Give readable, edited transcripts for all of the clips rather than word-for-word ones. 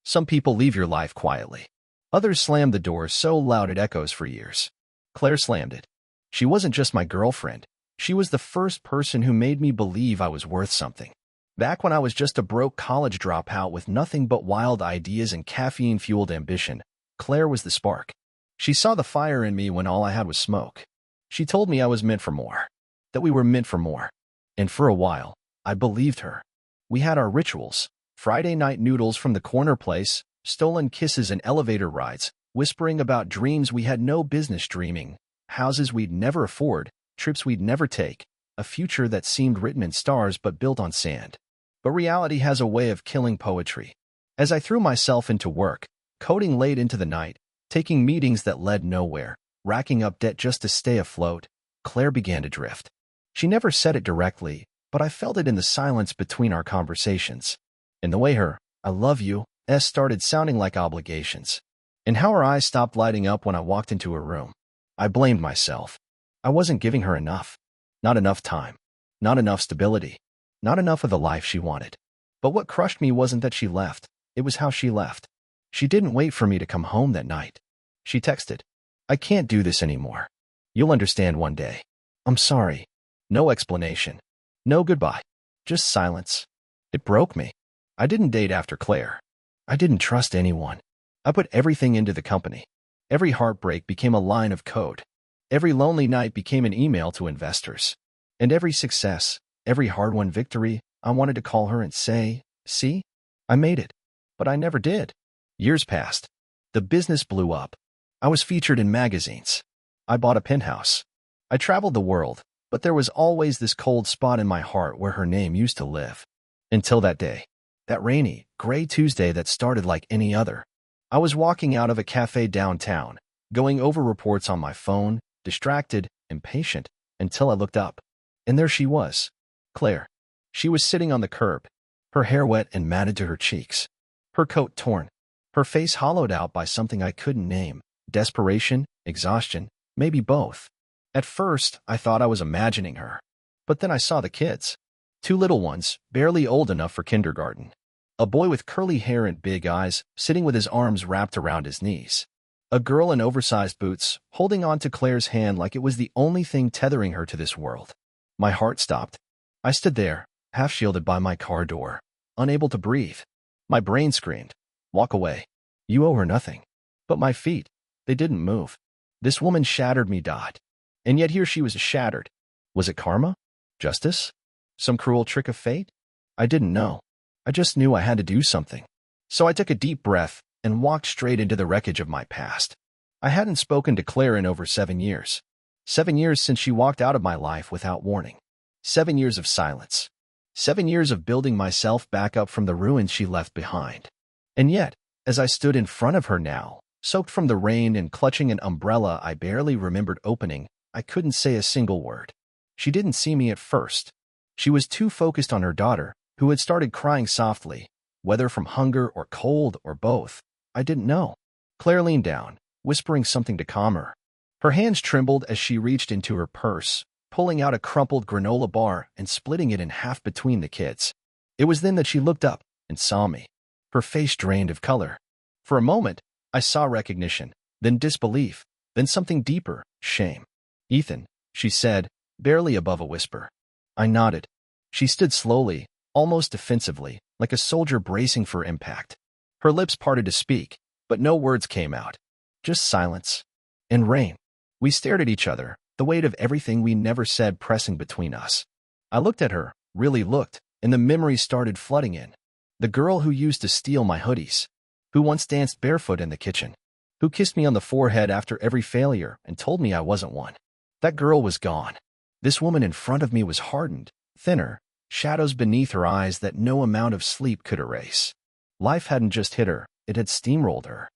Some people leave your life quietly. Others slam the door so loud it echoes for years. Claire slammed it. She wasn't just my girlfriend. She was the first person who made me believe I was worth something. Back when I was just a broke college dropout with nothing but wild ideas and caffeine-fueled ambition, Claire was the spark. She saw the fire in me when all I had was smoke. She told me I was meant for more, that we were meant for more. And for a while, I believed her. We had our rituals: Friday night noodles from the corner place, stolen kisses and elevator rides, whispering about dreams we had no business dreaming, houses we'd never afford, trips we'd never take, a future that seemed written in stars but built on sand. But reality has a way of killing poetry. As I threw myself into work, coding late into the night, taking meetings that led nowhere, racking up debt just to stay afloat, Claire began to drift. She never said it directly, but I felt it in the silence between our conversations. In the way her "I love you" started sounding like obligations. And how her eyes stopped lighting up when I walked into her room. I blamed myself. I wasn't giving her enough. Not enough time. Not enough stability. Not enough of the life she wanted. But what crushed me wasn't that she left. It was how she left. She didn't wait for me to come home that night. She texted, "I can't do this anymore. You'll understand one day. I'm sorry." No explanation. No goodbye. Just silence. It broke me. I didn't date after Claire. I didn't trust anyone. I put everything into the company. Every heartbreak became a line of code. Every lonely night became an email to investors. And every success, every hard-won victory, I wanted to call her and say, "See? I made it." But I never did. Years passed. The business blew up. I was featured in magazines. I bought a penthouse. I traveled the world, but there was always this cold spot in my heart where her name used to live. Until that day. That rainy, gray Tuesday that started like any other. I was walking out of a cafe downtown, going over reports on my phone, distracted, impatient, until I looked up. And there she was, Claire. She was sitting on the curb, her hair wet and matted to her cheeks, her coat torn, her face hollowed out by something I couldn't name: desperation, exhaustion, maybe both. At first, I thought I was imagining her. But then I saw the kids. Two little ones, barely old enough for kindergarten. A boy with curly hair and big eyes, sitting with his arms wrapped around his knees. A girl in oversized boots, holding on to Claire's hand like it was the only thing tethering her to this world. My heart stopped. I stood there, half shielded by my car door, unable to breathe. My brain screamed, "Walk away. You owe her nothing." But my feet, they didn't move. This woman shattered me, Dot. And yet here she was shattered. Was it karma? Justice? Some cruel trick of fate? I didn't know. I just knew I had to do something. So I took a deep breath and walked straight into the wreckage of my past. I hadn't spoken to Claire in over 7 years. 7 years since she walked out of my life without warning. 7 years of silence. 7 years of building myself back up from the ruins she left behind. And yet, as I stood in front of her now, soaked from the rain and clutching an umbrella I barely remembered opening, I couldn't say a single word. She didn't see me at first. She was too focused on her daughter, who had started crying softly, whether from hunger or cold or both. I didn't know. Claire leaned down, whispering something to calm her. Her hands trembled as she reached into her purse, pulling out a crumpled granola bar and splitting it in half between the kids. It was then that she looked up and saw me. Her face drained of color. For a moment, I saw recognition, then disbelief, then something deeper: shame. "Ethan," she said, barely above a whisper. I nodded. She stood slowly, almost defensively, like a soldier bracing for impact. Her lips parted to speak, but no words came out. Just silence. And rain. We stared at each other, the weight of everything we never said pressing between us. I looked at her, really looked, and the memories started flooding in. The girl who used to steal my hoodies. Who once danced barefoot in the kitchen. Who kissed me on the forehead after every failure and told me I wasn't one. That girl was gone. This woman in front of me was hardened, thinner, shadows beneath her eyes that no amount of sleep could erase. Life hadn't just hit her, it had steamrolled her.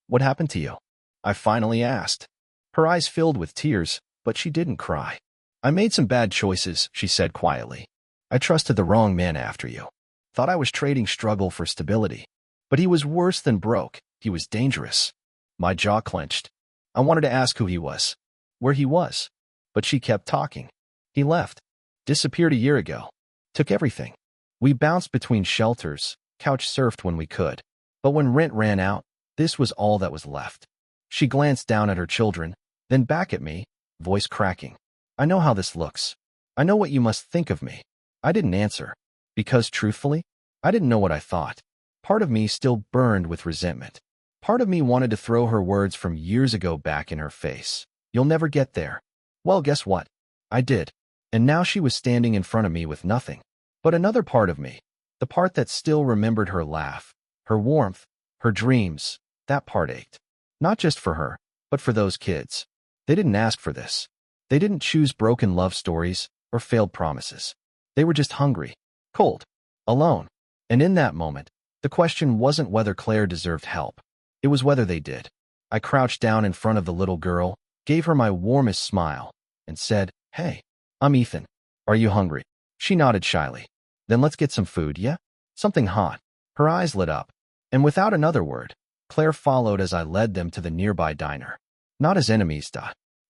What happened to you?" I finally asked. Her eyes filled with tears, but she didn't cry. "I made some bad choices," she said quietly. "I trusted the wrong man after you. Thought I was trading struggle for stability. But he was worse than broke. He was dangerous." My jaw clenched. I wanted to ask who he was, where he was. But she kept talking. "He left. Disappeared a year ago. Took everything. We bounced between shelters, couch surfed when we could. But when rent ran out, this was all that was left. She glanced down at her children, then back at me, voice cracking. I know how this looks. I know what you must think of me. I didn't answer, because, truthfully, I didn't know what I thought. Part of me still burned with resentment. Part of me wanted to throw her words from years ago back in her face. You'll never get there. Well, guess what? I did. And now she was standing in front of me with nothing. But another part of me, the part that still remembered her laugh, her warmth, her dreams, that part ached. Not just for her, but for those kids. They didn't ask for this. They didn't choose broken love stories or failed promises. They were just hungry, cold, alone. And in that moment, the question wasn't whether Claire deserved help. It was whether they did. I crouched down in front of the little girl, gave her my warmest smile, and said, "Hey, I'm Ethan. Are you hungry?" She nodded shyly. "Then let's get some food, yeah? Something hot." Her eyes lit up, and without another word, Claire followed as I led them to the nearby diner. Not as enemies,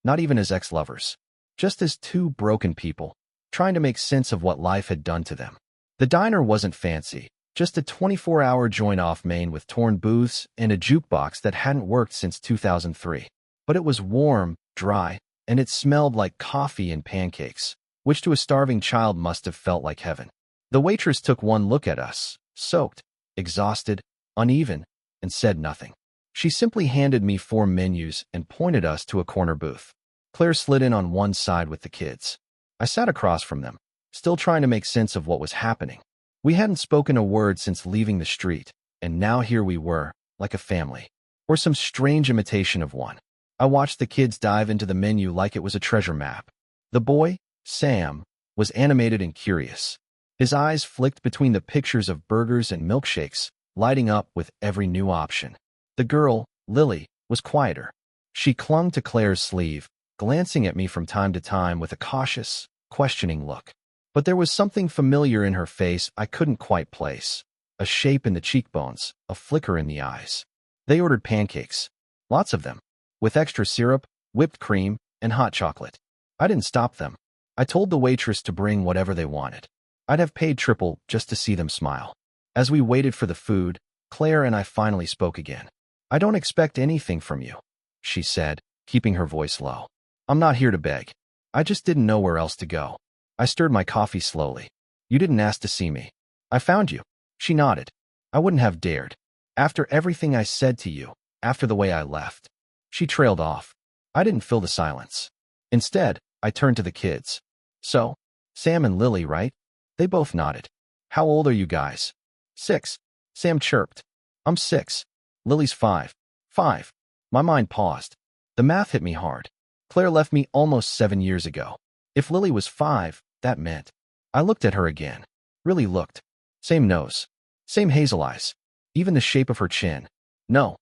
not even as ex-lovers. Just as two broken people, trying to make sense of what life had done to them. The diner wasn't fancy, just a 24-hour joint off Main with torn booths and a jukebox that hadn't worked since 2003. But it was warm, dry, and it smelled like coffee and pancakes, which to a starving child must have felt like heaven. The waitress took one look at us, soaked, exhausted, uneven, and said nothing. She simply handed me 4 menus and pointed us to a corner booth. Claire slid in on one side with the kids. I sat across from them, still trying to make sense of what was happening. We hadn't spoken a word since leaving the street, and now here we were, like a family, or some strange imitation of one. I watched the kids dive into the menu like it was a treasure map. The boy, Sam, was animated and curious. His eyes flicked between the pictures of burgers and milkshakes, lighting up with every new option. The girl, Lily, was quieter. She clung to Claire's sleeve, glancing at me from time to time with a cautious, questioning look. But there was something familiar in her face I couldn't quite place. A shape in the cheekbones, a flicker in the eyes. They ordered pancakes. Lots of them. With extra syrup, whipped cream, and hot chocolate. I didn't stop them. I told the waitress to bring whatever they wanted. I'd have paid triple just to see them smile. As we waited for the food, Claire and I finally spoke again. "I don't expect anything from you," she said, keeping her voice low. "I'm not here to beg. I just didn't know where else to go." I stirred my coffee slowly. "You didn't ask to see me. I found you." She nodded. "I wouldn't have dared. After everything I said to you, after the way I left." She trailed off. I didn't fill the silence. Instead, I turned to the kids. "So, Sam and Lily, right?" They both nodded. "How old are you guys?" "6. Sam chirped. "I'm 6. Lily's 5. 5. My mind paused. The math hit me hard. Claire left me almost 7 years ago. If Lily was 5, that meant. I looked at her again. Really looked. Same nose. Same hazel eyes. Even the shape of her chin. No,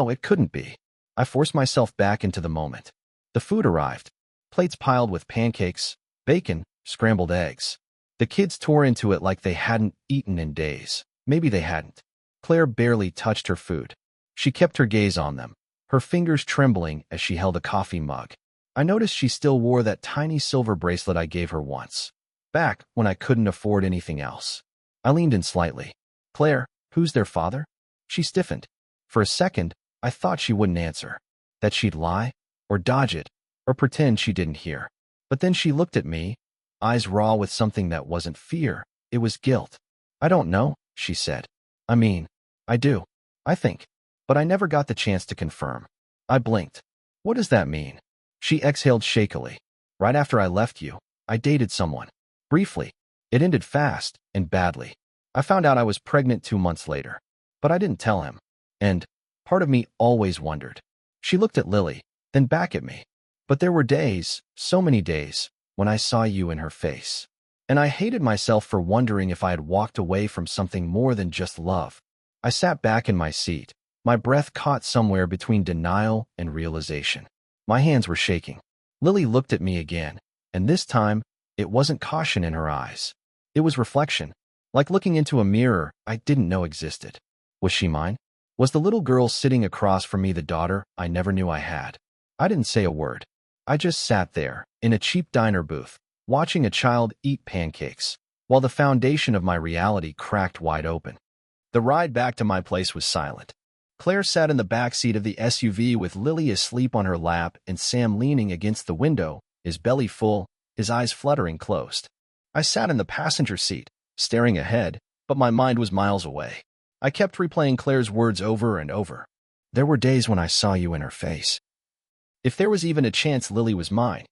it couldn't be. I forced myself back into the moment. The food arrived. Plates piled with pancakes, bacon, scrambled eggs. The kids tore into it like they hadn't eaten in days. Maybe they hadn't. Claire barely touched her food. She kept her gaze on them, her fingers trembling as she held a coffee mug. I noticed she still wore that tiny silver bracelet I gave her once, back when I couldn't afford anything else. I leaned in slightly. "Claire, who's their father?" She stiffened. For a second, I thought she wouldn't answer, that she'd lie, or dodge it, or pretend she didn't hear. But then she looked at me, eyes raw with something that wasn't fear, it was guilt. "I don't know," she said. "I mean, I do. I think. But I never got the chance to confirm." I blinked. "What does that mean?" She exhaled shakily. "Right after I left you, I dated someone. Briefly. It ended fast and badly. I found out I was pregnant 2 months later. But I didn't tell him. And part of me always wondered." She looked at Lily, then back at me. "But there were days, so many days, when I saw you in her face. And I hated myself for wondering if I had walked away from something more than just love." I sat back in my seat, my breath caught somewhere between denial and realization. My hands were shaking. Lily looked at me again, and this time, it wasn't caution in her eyes. It was reflection, like looking into a mirror I didn't know existed. Was she mine? Was the little girl sitting across from me the daughter I never knew I had? I didn't say a word. I just sat there, in a cheap diner booth, watching a child eat pancakes, while the foundation of my reality cracked wide open. The ride back to my place was silent. Claire sat in the back seat of the SUV with Lily asleep on her lap and Sam leaning against the window, his belly full, his eyes fluttering closed. I sat in the passenger seat, staring ahead, but my mind was miles away. I kept replaying Claire's words over and over. There were days when I saw you in her face. If there was even a chance Lily was mine,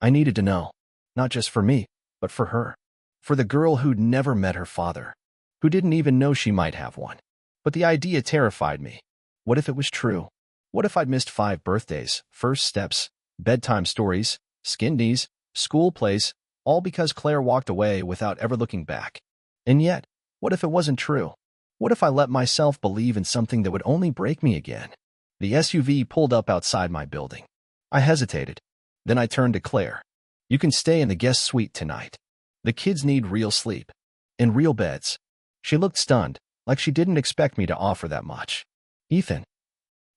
I needed to know, not just for me, but for her. For the girl who'd never met her father, who didn't even know she might have one. But the idea terrified me. What if it was true? What if I'd missed 5 birthdays, first steps, bedtime stories, skin knees, school plays, all because Claire walked away without ever looking back? And yet, what if it wasn't true? What if I let myself believe in something that would only break me again? The SUV pulled up outside my building. I hesitated. Then I turned to Claire. You can stay in the guest suite tonight. The kids need real sleep. In real beds. She looked stunned, like she didn't expect me to offer that much. Ethan,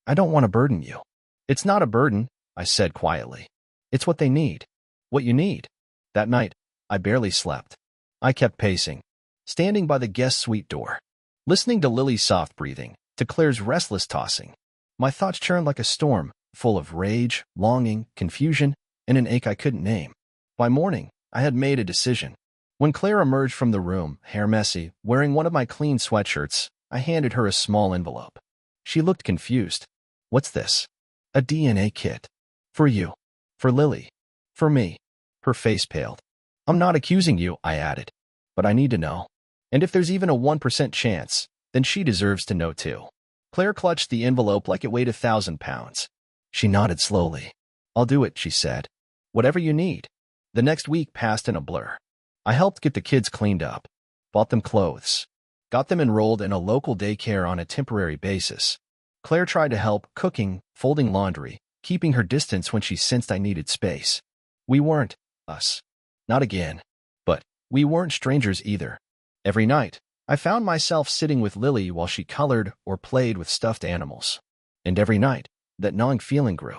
I don't want to burden you. It's not a burden, I said quietly. It's what they need. What you need. That night, I barely slept. I kept pacing, standing by the guest suite door, listening to Lily's soft breathing, to Claire's restless tossing. My thoughts churned like a storm, full of rage, longing, confusion, and an ache I couldn't name. By morning, I had made a decision. When Claire emerged from the room, hair messy, wearing one of my clean sweatshirts, I handed her a small envelope. She looked confused. What's this? A DNA kit. For you. For Lily. For me. Her face paled. I'm not accusing you, I added. But I need to know. And if there's even a 1% chance, then she deserves to know too. Claire clutched the envelope like it weighed 1,000 pounds. She nodded slowly. I'll do it, she said. Whatever you need. The next week passed in a blur. I helped get the kids cleaned up, bought them clothes, got them enrolled in a local daycare on a temporary basis. Claire tried to help, cooking, folding laundry, keeping her distance when she sensed I needed space. We weren't us. Not again. But we weren't strangers either. Every night, I found myself sitting with Lily while she colored or played with stuffed animals. And every night, that gnawing feeling grew.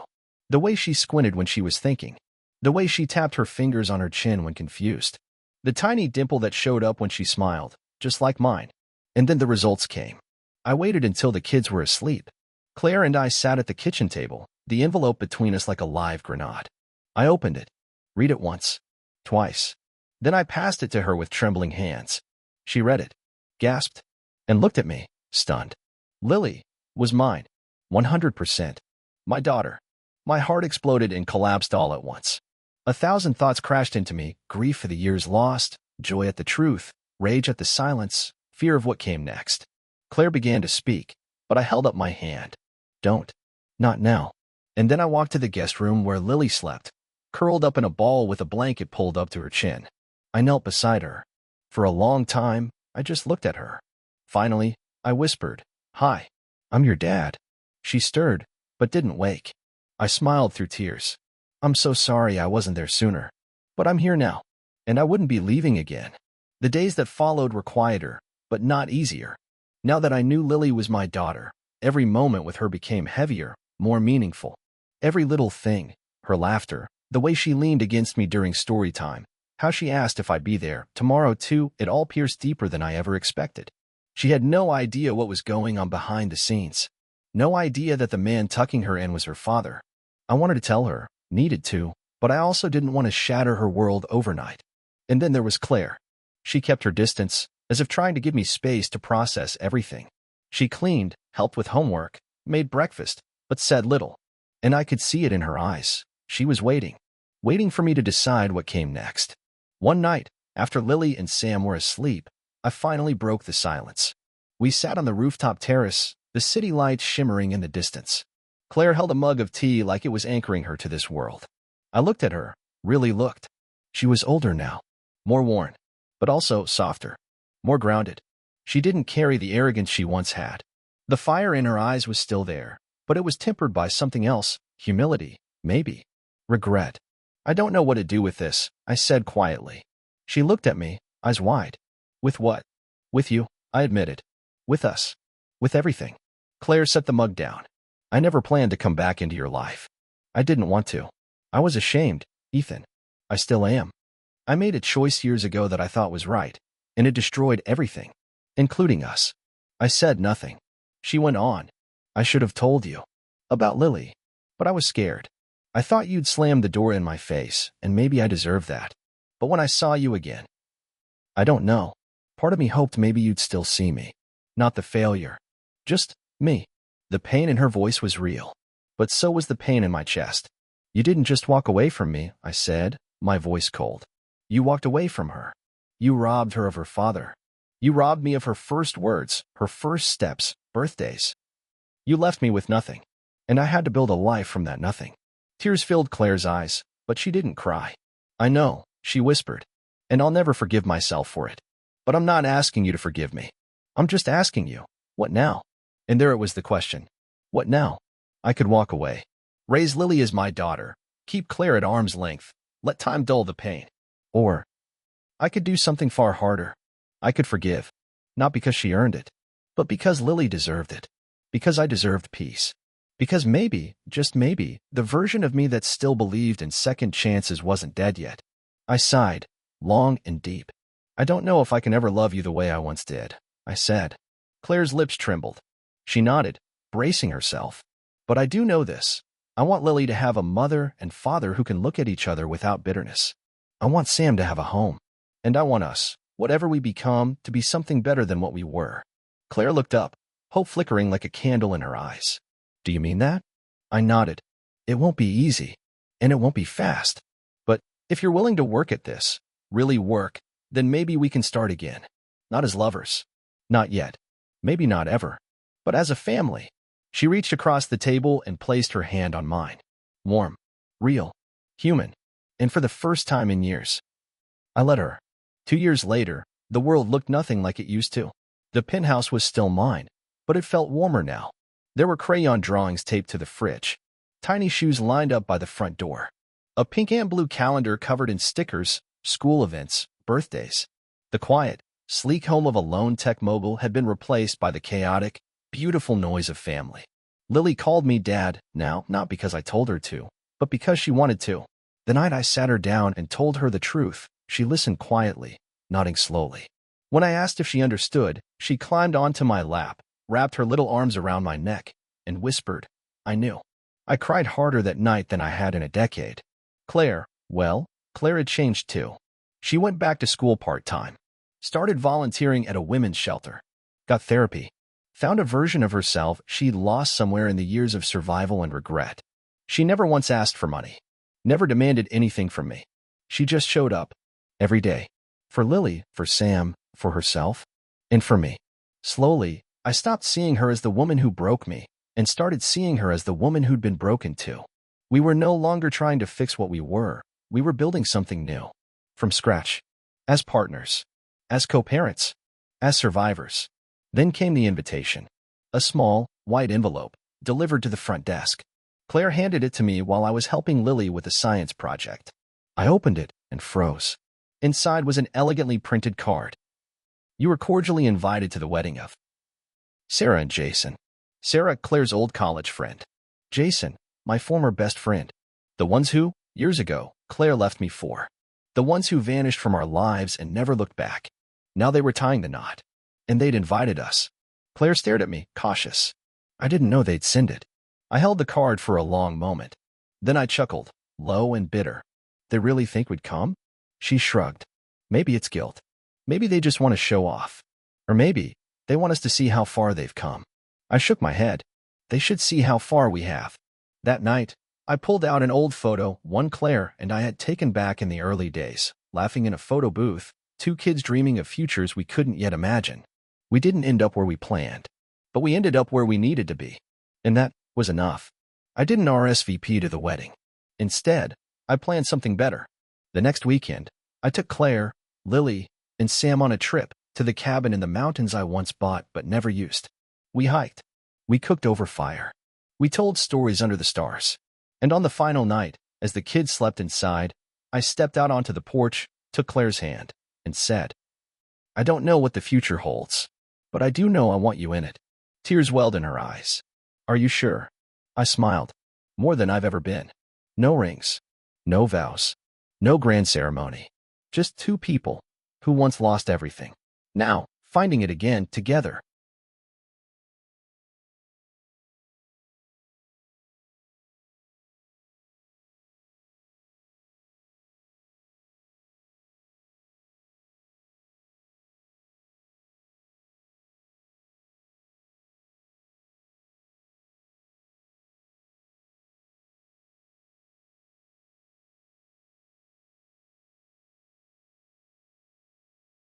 The way she squinted when she was thinking. The way she tapped her fingers on her chin when confused. The tiny dimple that showed up when she smiled, just like mine. And then the results came. I waited until the kids were asleep. Claire and I sat at the kitchen table, the envelope between us like a live grenade. I opened it. Read it once. Twice. Then I passed it to her with trembling hands. She read it, gasped, and looked at me, stunned. Lily was mine. 100%. My daughter. My heart exploded and collapsed all at once. 1,000 thoughts crashed into me, grief for the years lost, joy at the truth, rage at the silence, fear of what came next. Claire began to speak, but I held up my hand. Don't. Not now. And then I walked to the guest room where Lily slept, curled up in a ball with a blanket pulled up to her chin. I knelt beside her. For a long time, I just looked at her. Finally, I whispered, Hi, I'm your dad. She stirred, but didn't wake. I smiled through tears. I'm so sorry I wasn't there sooner. But I'm here now, and I wouldn't be leaving again. The days that followed were quieter, but not easier. Now that I knew Lily was my daughter, every moment with her became heavier, more meaningful. Every little thing, her laughter, the way she leaned against me during story time, how she asked if I'd be there tomorrow too, it all pierced deeper than I ever expected. She had no idea what was going on behind the scenes. No idea that the man tucking her in was her father. I wanted to tell her, needed to, but I also didn't want to shatter her world overnight. And then there was Claire. She kept her distance, as if trying to give me space to process everything. She cleaned, helped with homework, made breakfast, but said little. And I could see it in her eyes. She was waiting for me to decide what came next. One night, after Lily and Sam were asleep, I finally broke the silence. We sat on the rooftop terrace, the city lights shimmering in the distance. Claire held a mug of tea like it was anchoring her to this world. I looked at her, really looked. She was older now, more worn, but also softer, more grounded. She didn't carry the arrogance she once had. The fire in her eyes was still there, but it was tempered by something else, humility, maybe, regret. I don't know what to do with this, I said quietly. She looked at me, eyes wide. With what? With you, I admitted. With us. With everything. Claire set the mug down. I never planned to come back into your life. I didn't want to. I was ashamed, Ethan. I still am. I made a choice years ago that I thought was right, and it destroyed everything, including us. I said nothing. She went on. I should have told you. About Lily. But I was scared. I thought you'd slam the door in my face, and maybe I deserved that. But when I saw you again, I don't know. Part of me hoped maybe you'd still see me. Not the failure. Just me. The pain in her voice was real. But so was the pain in my chest. You didn't just walk away from me, I said, my voice cold. You walked away from her. You robbed her of her father. You robbed me of her first words, her first steps, birthdays. You left me with nothing. And I had to build a life from that nothing. Tears filled Claire's eyes, but she didn't cry. I know, she whispered. And I'll never forgive myself for it. But I'm not asking you to forgive me. I'm just asking you, what now? And there it was the question. What now? I could walk away. Raise Lily as my daughter. Keep Claire at arm's length. Let time dull the pain. Or I could do something far harder. I could forgive. Not because she earned it, but because Lily deserved it. Because I deserved peace. Because maybe, just maybe, the version of me that still believed in second chances wasn't dead yet. I sighed, long and deep. I don't know if I can ever love you the way I once did, I said. Claire's lips trembled. She nodded, bracing herself. But I do know this. I want Lily to have a mother and father who can look at each other without bitterness. I want Sam to have a home. And I want us, whatever we become, to be something better than what we were. Claire looked up, hope flickering like a candle in her eyes. Do you mean that? I nodded. It won't be easy, and it won't be fast. But if you're willing to work at this, really work, then maybe we can start again. Not as lovers. Not yet. Maybe not ever. But as a family. She reached across the table and placed her hand on mine. Warm. Real. Human. And for the first time in years, I let her. 2 years later, the world looked nothing like it used to. The penthouse was still mine, but it felt warmer now. There were crayon drawings taped to the fridge. Tiny shoes lined up by the front door. A pink and blue calendar covered in stickers, school events, birthdays. The quiet, sleek home of a lone tech mogul had been replaced by the chaotic, beautiful noise of family. Lily called me Dad now, not because I told her to, but because she wanted to. The night I sat her down and told her the truth, she listened quietly, nodding slowly. When I asked if she understood, she climbed onto my lap, wrapped her little arms around my neck, and whispered, I knew. I cried harder that night than I had in a decade. Claire had changed too. She went back to school part-time, started volunteering at a women's shelter, got therapy, found a version of herself she'd lost somewhere in the years of survival and regret. She never once asked for money, never demanded anything from me. She just showed up, every day, for Lily, for Sam, for herself, and for me. Slowly, I stopped seeing her as the woman who broke me and started seeing her as the woman who'd been broken too. We were no longer trying to fix what we were building something new. From scratch. As partners. As co-parents. As survivors. Then came the invitation. A small, white envelope, delivered to the front desk. Claire handed it to me while I was helping Lily with a science project. I opened it and froze. Inside was an elegantly printed card. You were cordially invited to the wedding of Sarah and Jason. Sarah, Claire's old college friend. Jason, my former best friend. The ones who, years ago, Claire left me for. The ones who vanished from our lives and never looked back. Now they were tying the knot. And they'd invited us. Claire stared at me, cautious. I didn't know they'd send it. I held the card for a long moment. Then I chuckled, low and bitter. They really think we'd come? She shrugged. Maybe it's guilt. Maybe they just want to show off. Or maybe they want us to see how far they've come. I shook my head. They should see how far we have. That night, I pulled out an old photo, one Claire and I had taken back in the early days, laughing in a photo booth, 2 kids dreaming of futures we couldn't yet imagine. We didn't end up where we planned, but we ended up where we needed to be. And that was enough. I didn't RSVP to the wedding. Instead, I planned something better. The next weekend, I took Claire, Lily, and Sam on a trip to the cabin in the mountains I once bought but never used. We hiked. We cooked over fire. We told stories under the stars. And on the final night, as the kids slept inside, I stepped out onto the porch, took Claire's hand, and said, I don't know what the future holds, but I do know I want you in it. Tears welled in her eyes. Are you sure? I smiled. More than I've ever been. No rings. No vows. No grand ceremony. Just 2 people who once lost everything. Now, finding it again together.